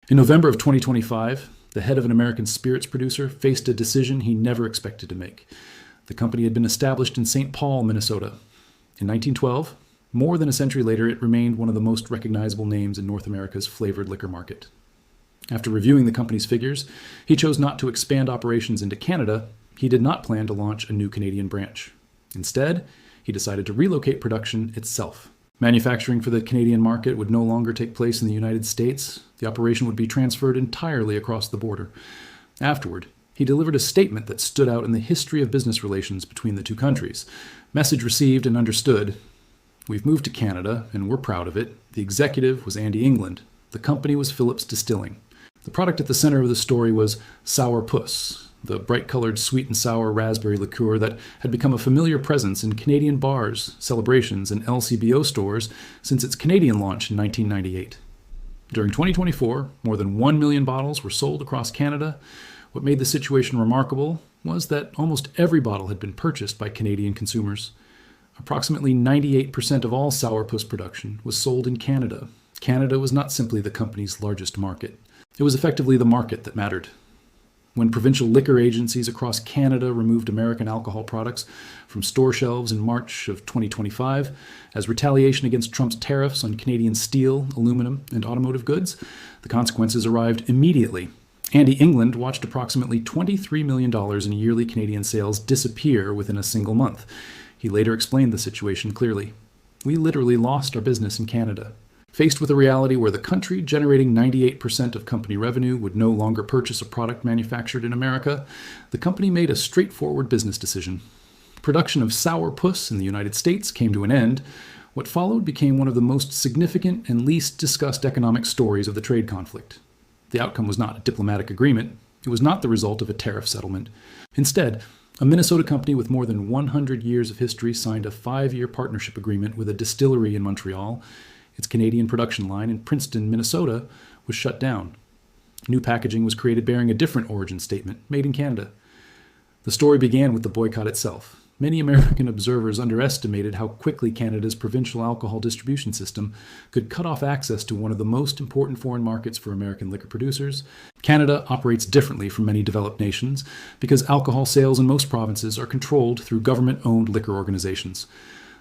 In November of 2025, the head of an American spirits producer faced a decision he never expected to make. The company had been established in St. Paul, Minnesota. In 1912, more than a century later, it remained one of the most recognizable names in North America's flavored liquor market. After reviewing the company's figures, he chose not to expand operations into Canada. He did not plan to launch a new Canadian branch. Instead, he decided to relocate production itself. Manufacturing for the Canadian market would no longer take place in the United States. The operation would be transferred entirely across the border. Afterward, he delivered a statement that stood out in the history of business relations between the two countries. Message received and understood. We've moved to Canada, and we're proud of it. The executive was Andy England. The company was Phillips Distilling. The product at the center of the story was Sour Puss, the bright-colored sweet and sour raspberry liqueur that had become a familiar presence in Canadian bars, celebrations, and LCBO stores since its Canadian launch in 1998. During 2024, more than 1 million bottles were sold across Canada. What made the situation remarkable was that almost every bottle had been purchased by Canadian consumers. Approximately 98% of all sourpuss production was sold in Canada. Canada was not simply the company's largest market. It was effectively the market that mattered. When provincial liquor agencies across Canada removed American alcohol products from store shelves in March of 2025 as retaliation against Trump's tariffs on Canadian steel, aluminum, and automotive goods, the consequences arrived immediately. Andy England watched approximately $23 million in yearly Canadian sales disappear within a single month. He later explained the situation clearly. We literally lost our business in Canada. Faced with a reality where the country generating 98% of company revenue would no longer purchase a product manufactured in America, the company made a straightforward business decision. Production of sour puss in the United States came to an end. What followed became one of the most significant and least discussed economic stories of the trade conflict. The outcome was not a diplomatic agreement. It was not the result of a tariff settlement. Instead, a Minnesota company with more than 100 years of history signed a 5-year partnership agreement with a distillery in Montreal. Its Canadian production line in Princeton, Minnesota, was shut down. New packaging was created bearing a different origin statement, made in Canada. The story began with the boycott itself. Many American observers underestimated how quickly Canada's provincial alcohol distribution system could cut off access to one of the most important foreign markets for American liquor producers. Canada operates differently from many developed nations because alcohol sales in most provinces are controlled through government-owned liquor organizations.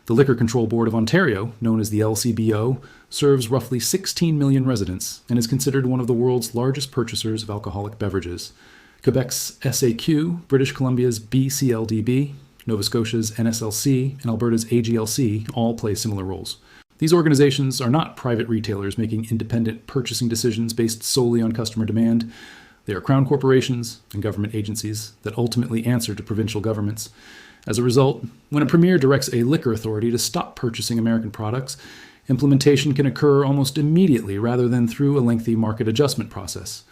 The Liquor Control Board of Ontario, known as the LCBO, serves roughly 16 million residents and is considered one of the world's largest purchasers of alcoholic beverages. Quebec's SAQ, British Columbia's BCLDB, Nova Scotia's NSLC, and Alberta's AGLC all play similar roles. These organizations are not private retailers making independent purchasing decisions based solely on customer demand. They are crown corporations and government agencies that ultimately answer to provincial governments. As a result, when a premier directs a liquor authority to stop purchasing American products, implementation can occur almost immediately rather than through a lengthy market adjustment process.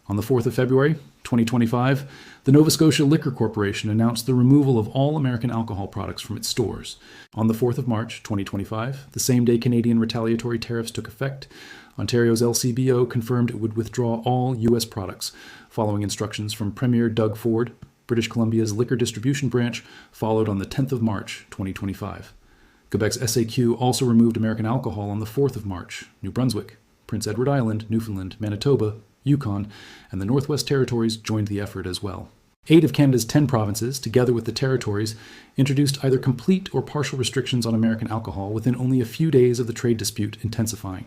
On the 4th of February, 2025, the Nova Scotia Liquor Corporation announced the removal of all American alcohol products from its stores. On the 4th of March, 2025, the same day Canadian retaliatory tariffs took effect, Ontario's LCBO confirmed it would withdraw all U.S. products, following instructions from Premier Doug Ford. British Columbia's liquor distribution branch followed on the 10th of March, 2025. Quebec's SAQ also removed American alcohol on the 4th of March. New Brunswick, Prince Edward Island, Newfoundland, Manitoba, Yukon, and the Northwest Territories joined the effort as well. 8 of Canada's 10 provinces, together with the territories, introduced either complete or partial restrictions on American alcohol within only a few days of the trade dispute intensifying.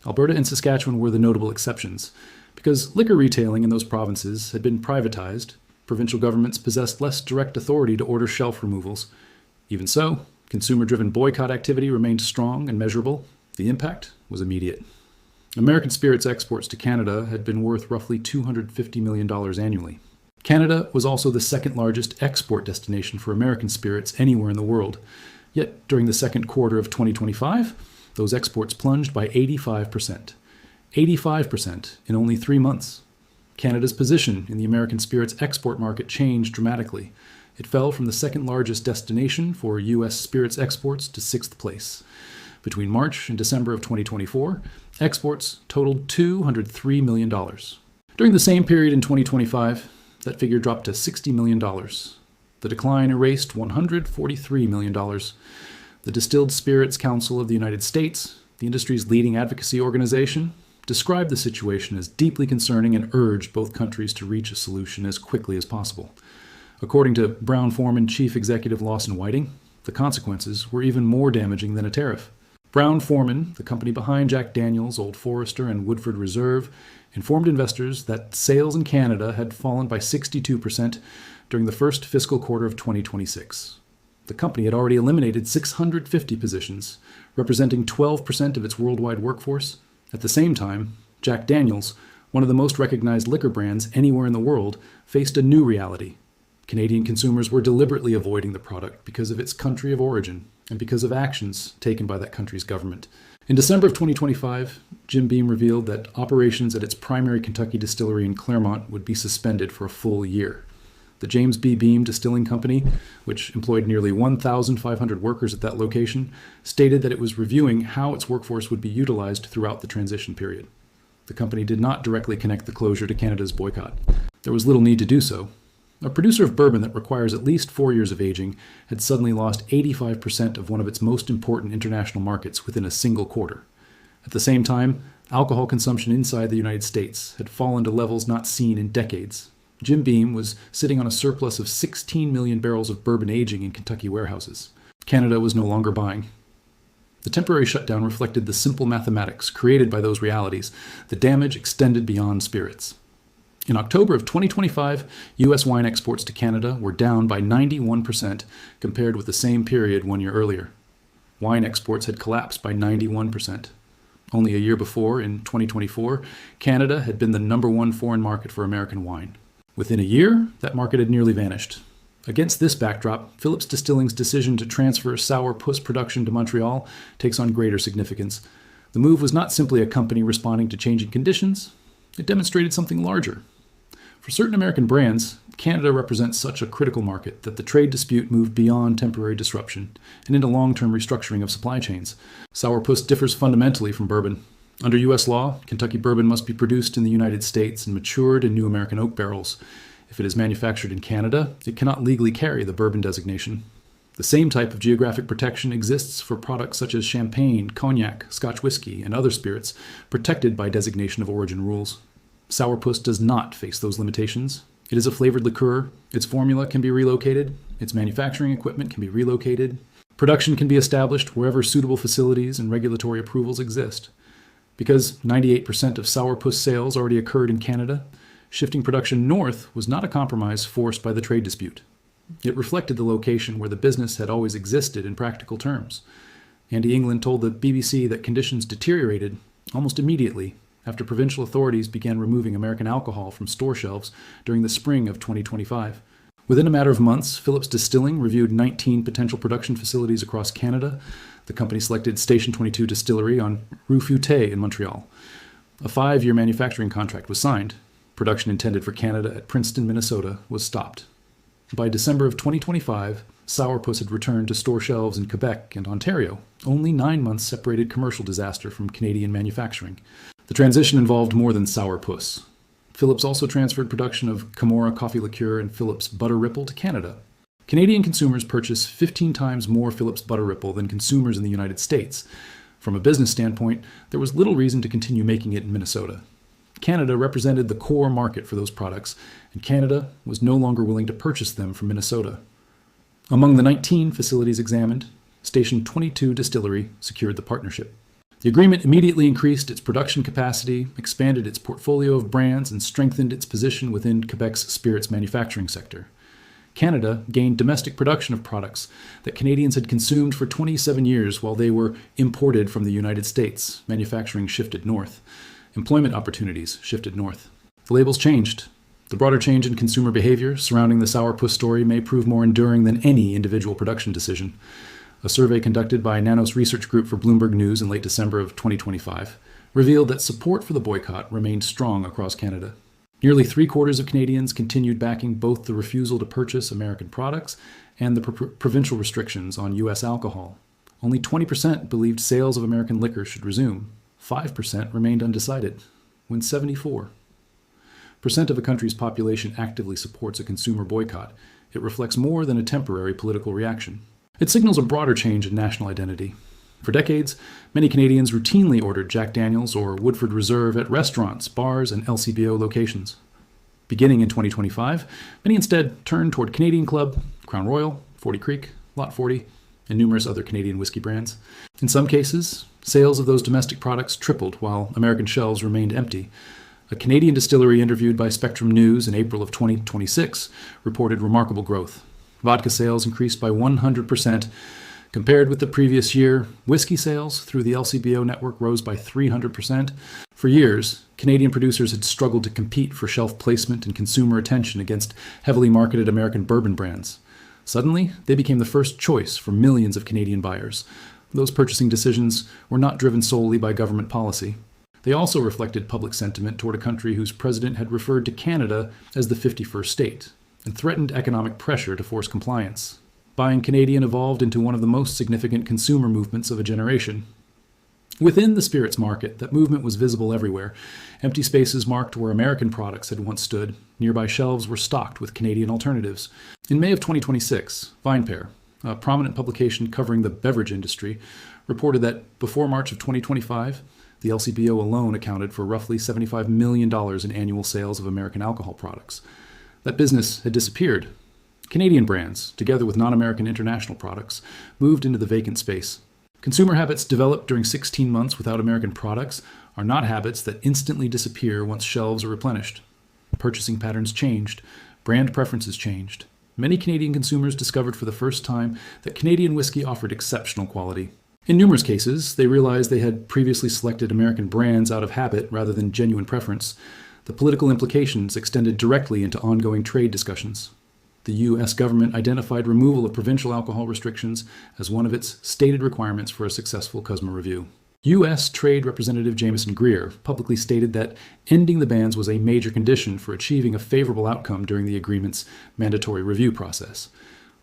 Alberta and Saskatchewan were the notable exceptions. Because liquor retailing in those provinces had been privatized, provincial governments possessed less direct authority to order shelf removals. Even so, consumer-driven boycott activity remained strong and measurable. The impact was immediate. American spirits exports to Canada had been worth roughly $250 million annually. Canada was also the second largest export destination for American spirits anywhere in the world. Yet, during the second quarter of 2025, those exports plunged by 85%. 85% in only 3 months. Canada's position in the American spirits export market changed dramatically. It fell from the second largest destination for U.S. spirits exports to 6th place. Between March and December of 2024, exports totaled $203 million. During the same period in 2025, that figure dropped to $60 million. The decline erased $143 million. The Distilled Spirits Council of the United States, the industry's leading advocacy organization, described the situation as deeply concerning and urged both countries to reach a solution as quickly as possible. According to Brown-Forman chief executive Lawson Whiting, the consequences were even more damaging than a tariff. Brown-Forman, the company behind Jack Daniel's, Old Forester, and Woodford Reserve, informed investors that sales in Canada had fallen by 62% during the first fiscal quarter of 2026. The company had already eliminated 650 positions, representing 12% of its worldwide workforce. At the same time, Jack Daniel's, one of the most recognized liquor brands anywhere in the world, faced a new reality. Canadian consumers were deliberately avoiding the product because of its country of origin and because of actions taken by that country's government. In December of 2025, Jim Beam revealed that operations at its primary Kentucky distillery in Claremont would be suspended for a full year. The James B. Beam Distilling Company, which employed nearly 1,500 workers at that location, stated that it was reviewing how its workforce would be utilized throughout the transition period. The company did not directly connect the closure to Canada's boycott. There was little need to do so. A producer of bourbon that requires at least 4 years of aging had suddenly lost 85% of one of its most important international markets within a single quarter. At the same time, alcohol consumption inside the United States had fallen to levels not seen in decades. Jim Beam was sitting on a surplus of 16 million barrels of bourbon aging in Kentucky warehouses. Canada was no longer buying. The temporary shutdown reflected the simple mathematics created by those realities. The damage extended beyond spirits. In October of 2025, U.S. wine exports to Canada were down by 91% compared with the same period 1 year earlier. Wine exports had collapsed by 91%. Only a year before, in 2024, Canada had been the #1 foreign market for American wine. Within a year, that market had nearly vanished. Against this backdrop, Phillips Distilling's decision to transfer Sour Puss production to Montreal takes on greater significance. The move was not simply a company responding to changing conditions. It demonstrated something larger. For certain American brands, Canada represents such a critical market that the trade dispute moved beyond temporary disruption and into long-term restructuring of supply chains. Sour Puss differs fundamentally from bourbon. Under U.S. law, Kentucky bourbon must be produced in the United States and matured in new American oak barrels. If it is manufactured in Canada, it cannot legally carry the bourbon designation. The same type of geographic protection exists for products such as champagne, cognac, Scotch whiskey, and other spirits, protected by designation of origin rules. Sour Puss does not face those limitations. It is a flavored liqueur. Its formula can be relocated. Its manufacturing equipment can be relocated. Production can be established wherever suitable facilities and regulatory approvals exist. Because 98% of Sour Puss sales already occurred in Canada, shifting production north was not a compromise forced by the trade dispute. It reflected the location where the business had always existed in practical terms. Andy England told the BBC that conditions deteriorated almost immediately after provincial authorities began removing American alcohol from store shelves during the spring of 2025. Within a matter of months, Phillips Distilling reviewed 19 potential production facilities across Canada. The company selected Station 22 Distillery on Rue Fouté in Montreal. A 5-year manufacturing contract was signed. Production intended for Canada at Princeton, Minnesota, was stopped. By December of 2025, Sour Puss had returned to store shelves in Quebec and Ontario. Only 9 months separated commercial disaster from Canadian manufacturing. The transition involved more than Sour Puss. Phillips also transferred production of Camorra coffee liqueur and Phillips Butter Ripple to Canada. Canadian consumers purchase 15 times more Phillips Butter Ripple than consumers in the United States. From a business standpoint, there was little reason to continue making it in Minnesota. Canada represented the core market for those products, and Canada was no longer willing to purchase them from Minnesota. Among the 19 facilities examined, Station 22 Distillery secured the partnership. The agreement immediately increased its production capacity, expanded its portfolio of brands, and strengthened its position within Quebec's spirits manufacturing sector. Canada gained domestic production of products that Canadians had consumed for 27 years while they were imported from the United States. Manufacturing shifted north. Employment opportunities shifted north. The labels changed. The broader change in consumer behavior surrounding the Sour Puss story may prove more enduring than any individual production decision. A survey conducted by Nanos Research Group for Bloomberg News in late December of 2025 revealed that support for the boycott remained strong across Canada. Nearly 3/4 of Canadians continued backing both the refusal to purchase American products and the provincial restrictions on U.S. alcohol. Only 20% believed sales of American liquor should resume. 5% remained undecided, when 74% of a country's population actively supports a consumer boycott. It reflects more than a temporary political reaction. It signals a broader change in national identity. For decades, many Canadians routinely ordered Jack Daniel's or Woodford Reserve at restaurants, bars, and LCBO locations. Beginning in 2025, many instead turned toward Canadian Club, Crown Royal, 40 Creek, Lot 40, and numerous other Canadian whiskey brands. In some cases, sales of those domestic products tripled while American shelves remained empty. A Canadian distillery interviewed by Spectrum News in April of 2026 reported remarkable growth. Vodka sales increased by 100%. Compared with the previous year, whiskey sales through the LCBO network rose by 300%. For years, Canadian producers had struggled to compete for shelf placement and consumer attention against heavily marketed American bourbon brands. Suddenly, they became the first choice for millions of Canadian buyers. Those purchasing decisions were not driven solely by government policy. They also reflected public sentiment toward a country whose president had referred to Canada as the 51st state and threatened economic pressure to force compliance. Buying Canadian evolved into one of the most significant consumer movements of a generation. Within the spirits market, that movement was visible everywhere. Empty spaces marked where American products had once stood. Nearby shelves were stocked with Canadian alternatives. In May of 2026, VinePair, a prominent publication covering the beverage industry, reported that before March of 2025, the LCBO alone accounted for roughly $75 million in annual sales of American alcohol products. That business had disappeared. Canadian brands, together with non-American international products, moved into the vacant space. Consumer habits developed during 16 months without American products are not habits that instantly disappear once shelves are replenished. Purchasing patterns changed. Brand preferences changed. Many Canadian consumers discovered for the first time that Canadian whiskey offered exceptional quality. In numerous cases, they realized they had previously selected American brands out of habit rather than genuine preference. The political implications extended directly into ongoing trade discussions. The U.S. government identified removal of provincial alcohol restrictions as one of its stated requirements for a successful CUSMA review. U.S. Trade Representative Jameson Greer publicly stated that ending the bans was a major condition for achieving a favorable outcome during the agreement's mandatory review process.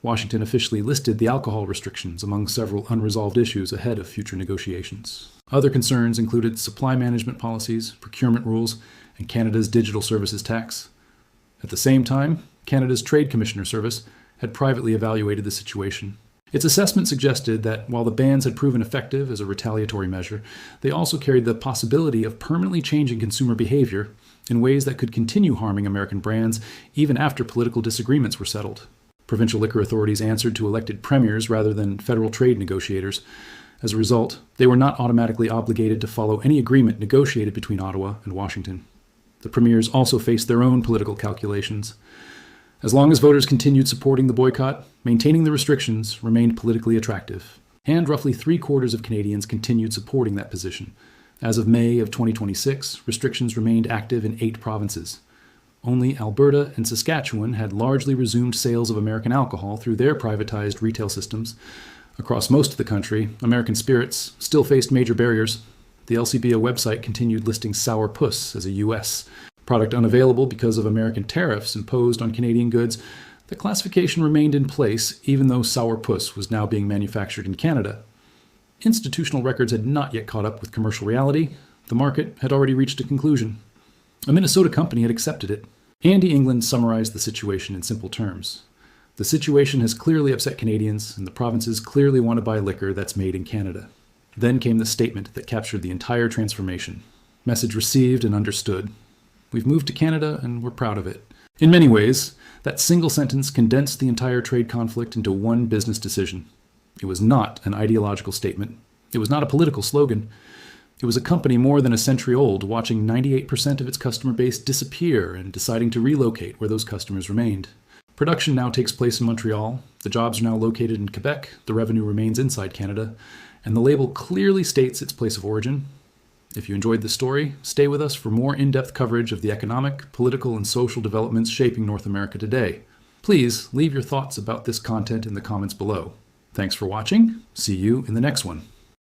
Washington officially listed the alcohol restrictions among several unresolved issues ahead of future negotiations. Other concerns included supply management policies, procurement rules, and Canada's digital services tax. At the same time, Canada's Trade Commissioner Service had privately evaluated the situation. Its assessment suggested that while the bans had proven effective as a retaliatory measure, they also carried the possibility of permanently changing consumer behavior in ways that could continue harming American brands even after political disagreements were settled. Provincial liquor authorities answered to elected premiers rather than federal trade negotiators. As a result, they were not automatically obligated to follow any agreement negotiated between Ottawa and Washington. The premiers also faced their own political calculations. As long as voters continued supporting the boycott, maintaining the restrictions remained politically attractive, and roughly 3/4 of Canadians continued supporting that position. As of May of 2026, restrictions remained active in 8 provinces. Only Alberta and Saskatchewan had largely resumed sales of American alcohol through their privatized retail systems. Across most of the country, American spirits still faced major barriers. The LCBO website continued listing Sour Puss as a U.S. product unavailable because of American tariffs imposed on Canadian goods. The classification remained in place even though Sour Puss was now being manufactured in Canada. Institutional records had not yet caught up with commercial reality. The market had already reached a conclusion. A Minnesota company had accepted it. Andy England summarized the situation in simple terms. The situation has clearly upset Canadians, and the provinces clearly want to buy liquor that's made in Canada. Then came the statement that captured the entire transformation. Message received and understood. We've moved to Canada, and we're proud of it. In many ways, that single sentence condensed the entire trade conflict into one business decision. It was not an ideological statement. It was not a political slogan. It was a company more than a century old, watching 98% of its customer base disappear and deciding to relocate where those customers remained. Production now takes place in Montreal. The jobs are now located in Quebec. The revenue remains inside Canada. And the label clearly states its place of origin. If you enjoyed this story, stay with us for more in-depth coverage of the economic, political, and social developments shaping North America today. Please leave your thoughts about this content in the comments below. Thanks for watching. See you in the next one.